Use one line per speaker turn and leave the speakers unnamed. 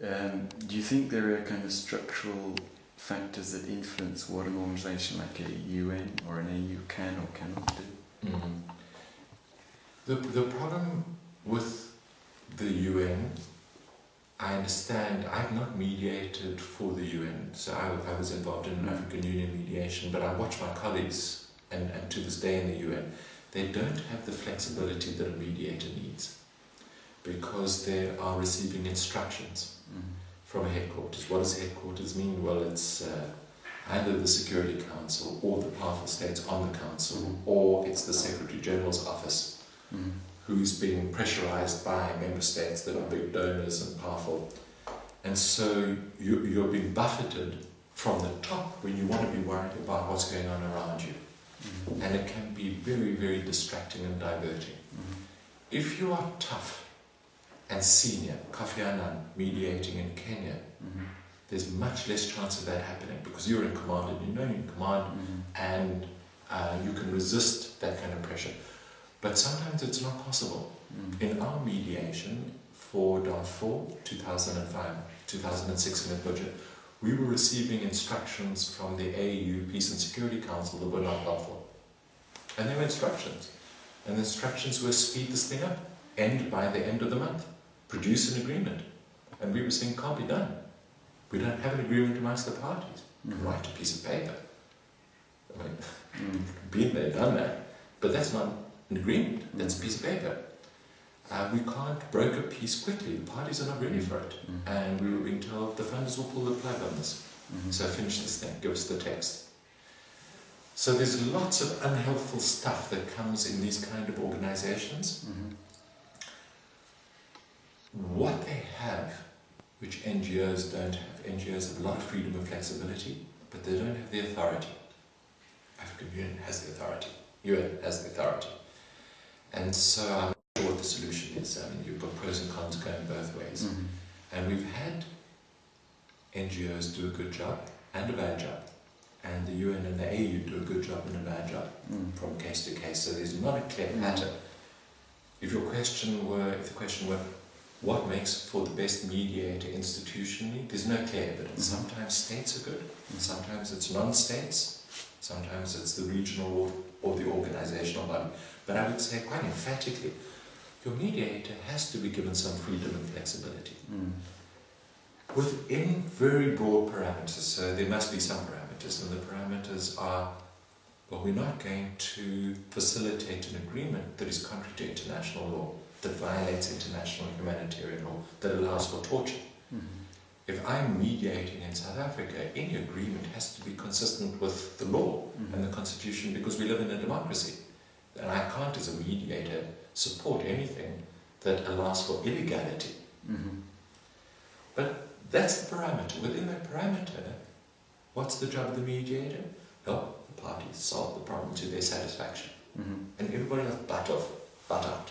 Do you think there are kind of structural factors that influence what an organisation like a UN or an AU can or cannot do?
The problem with the UN, I understand, I've not mediated for the UN, so I was involved in African Union mediation, but I watch my colleagues, and to this day in the UN, they don't have the flexibility that a mediator needs, because they are receiving instructions from headquarters. What does headquarters mean? Well, it's either the Security Council or the powerful states on the council, or it's the Secretary General's office, who's being pressurized by member states that are big donors and powerful. And so you're being buffeted from the top when you want to be worried about what's going on around you. And it can be very, very distracting and diverting. If you are tough and senior, Kofi Annan mediating in Kenya, there's much less chance of that happening because you're in command and you know you're in command, and you can resist that kind of pressure. But sometimes it's not possible. In our mediation for Darfur, 2005, 2006 in the budget, we were receiving instructions from the AU Peace and Security Council that were not helpful. And they were instructions. And the instructions were speed this thing up, end by the end of the month, produce an agreement. And we were saying, can't be done. We don't have an agreement amongst the parties. Write a piece of paper. I mean, been there, done that. But that's not an agreement, that's a piece of paper. We can't broker peace quickly, the parties are not ready for it. And we were being told the funders will pull the plug on this. So finish this thing, give us the text. So there's lots of unhelpful stuff that comes in these kind of organizations. What they have, which NGOs don't have, NGOs have a lot of freedom and flexibility, but they don't have the authority. African Union has the authority, UN has the authority. And so I'm not sure what the solution is. I mean, you've got pros and cons going both ways. And we've had NGOs do a good job and a bad job. And the UN and the AU do a good job and a bad job from case to case. So there's not a clear pattern. If the question were, what makes for the best mediator institutionally, there's no clear evidence. Sometimes states are good, sometimes it's non-states, sometimes it's the regional or the organizational body. But I would say quite emphatically, your mediator has to be given some freedom and flexibility. Within very broad parameters, so there must be some parameters, and the parameters are, well, we're not going to facilitate an agreement that is contrary to international law, that violates international humanitarian law, that allows for torture. If I'm mediating in South Africa, any agreement has to be consistent with the law and the constitution, because we live in a democracy. And I can't, as a mediator, support anything that allows for illegality. But that's the parameter. Within that parameter, what's the job of the mediator? Help the parties solve the problem to their satisfaction. And everybody else butt out.